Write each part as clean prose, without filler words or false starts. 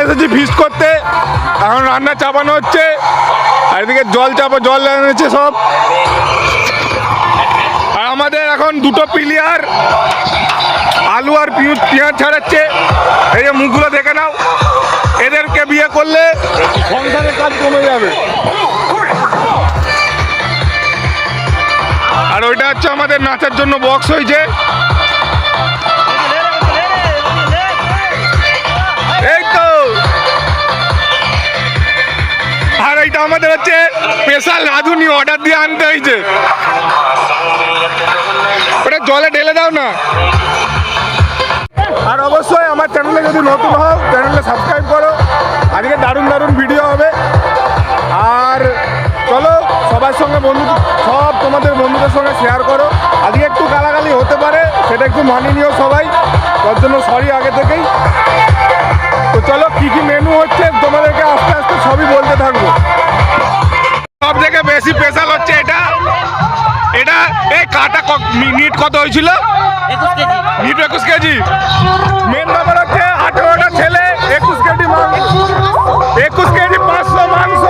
এসেছি ফিস্ট করতে। এখন রান্না চাপানো হচ্ছে, আর এদিকে জল এনেছে সব। আর আমাদের এখন দুটো প্লেয়ার আলু আর পেঁয়াজ ছাড়াচ্ছে। এই যে মুখগুলো দেখে নাও, এদেরকে বিয়ে করলে সংসারের কাজ কমে যাবে। আর ওইটা হচ্ছে আমাদের নাচার জন্য বক্স হয়েছে। এই তো, আর এইটা আমাদের হচ্ছে স্পেশাল রাঁধুনি, অর্ডার দিয়ে আনতে হয়েছে। ওটা জলে ঢেলে দাও না। আর অবশ্যই আমার চ্যানেলে যদি নতুন হও, চ্যানেলে সাবস্ক্রাইব করো। আজকে দারুণ দারুণ ভিডিও হবে। আর চলো সবার সঙ্গে সব তোমাদের বন্ধুদের সঙ্গে শেয়ার করো। আজকে একটু গালাগালি হতে পারে, সেটা একটু মানিয়ে নিও সবাই, তার জন্য সরি আগে থেকেই। তো চলো কি কি মেনু হচ্ছে তোমাদেরকে আস্তে আস্তে সবই বলতে থাকবো। সব থেকে বেশি স্পেশাল হচ্ছে এটা। এই কাটা মিট কত হয়েছিল? 21 কেজি। মেন ব্যাপার হচ্ছে 18টা ছেলে, 21 কেজি মাংস, 21 কেজি 500 মাংস,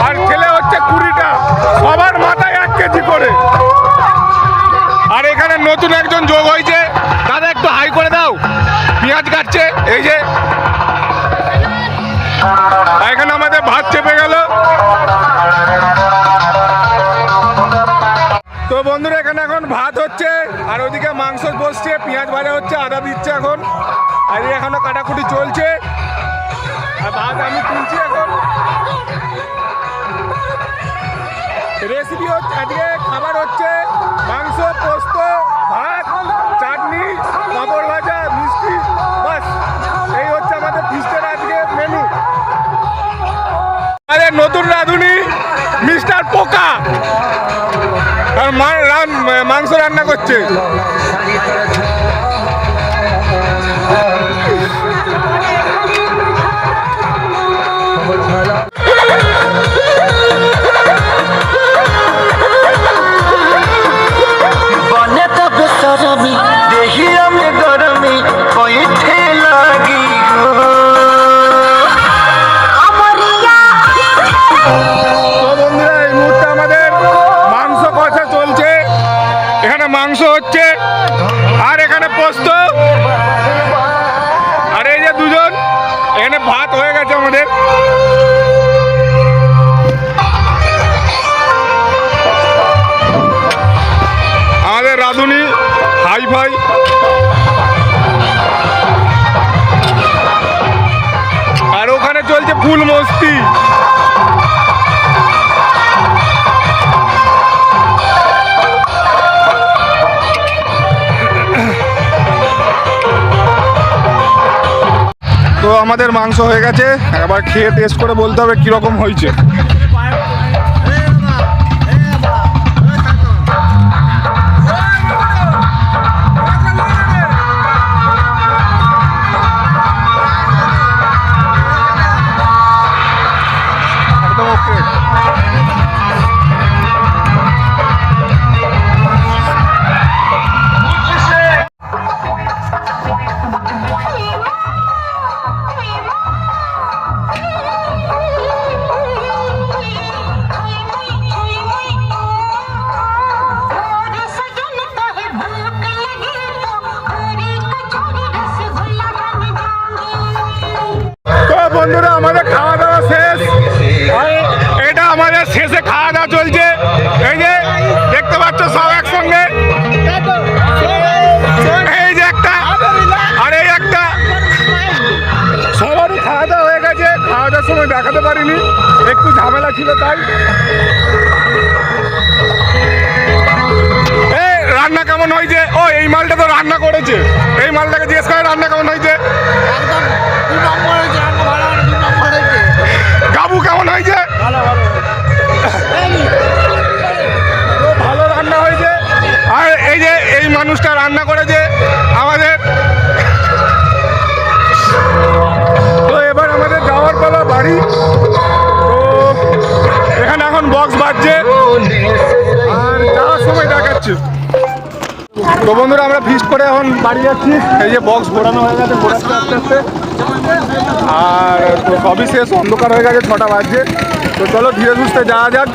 আর ছেলে হচ্ছে 20টা। সবার মাথায় 1 কেজি করে। আর এখানে নতুন একজন যোগ হয়েছে, দাদা একটু হাই করে দাও। পেঁয়াজ কাটছে, এই যে। এখানে আমাদের ভাত চেপে গেল। তো বন্ধুরা এখানে এখন ভাত হচ্ছে, আর ওইদিকে মাংস বসছে, পেঁয়াজ ভাজা হচ্ছে, আদা দিচ্ছে এখন। আর এখনো কাটাকুটি চলছে, আর ভাত আমি তুলছি এখন। রেসিপি হচ্ছে, আজকে খাবার হচ্ছে মাংস, পোস্ত, ভাত, চাটনি, পাঁপড় ভাজা, মিষ্টি, বাস এই হচ্ছে আমাদের ফিস্টের আজকে মেনু। আরে নতুন রাঁধুনি মিস্টার পোকা আর মাংস রান্না করছে। মাংস হচ্ছে, আর এখানে পোস্ত, আর এই যে দুজন, এখানে ভাত হয়ে গেছে আমাদের। আমাদের রাঁধুনি হাই ফাই। আর ওখানে চলছে ফুল মস্তি। তো আমাদের মাংস হয়ে গেছে, এবার খেয়ে টেস্ট করে বলতে হবে কিরকম হয়েছে। একদম ওকে। বন্ধুরা আমাদের খাওয়া দাওয়া শেষ, এটা আমাদের শেষে খাওয়া দাওয়া চলছে। এই যে দেখতে পাচ্ছ সব একসঙ্গে, এই যে একটা আর এই একটা, সবারই খাওয়া দাওয়া হয়ে গেছে। খাওয়া দাওয়ার সময় দেখাতে পারিনি, একটু ঝামেলা ছিল তাই। রান্না কেমন হয়েছে? ও এই মালটা তো রান্না করেছে, এই মালটাকে জিজ্ঞেস করে রান্না কেমন হয়েছে। গাবু কেমন হয়েছে? ভালো রান্না হয়েছে। আর এই যে এই মানুষটা রান্না করেছে আমাদের। তো এবার আমাদের যাওয়ার পালা বাড়ি। তো এখানে এখন বক্স বাজছে, আর যাওয়ার সময় দেখাচ্ছে। তো বন্ধুরা আমরা ফিস্ট করে এখন বাড়ি যাচ্ছি। এই যে বক্স ঘোরানো হয়ে গেছে, ঘোরাচ্ছে আস্তে আস্তে। আর তো সবই শেষ, অন্ধকার হয়ে গেছে, 6টা বাজছে। তো চলো ধীরে সুস্থে যাওয়া যাক।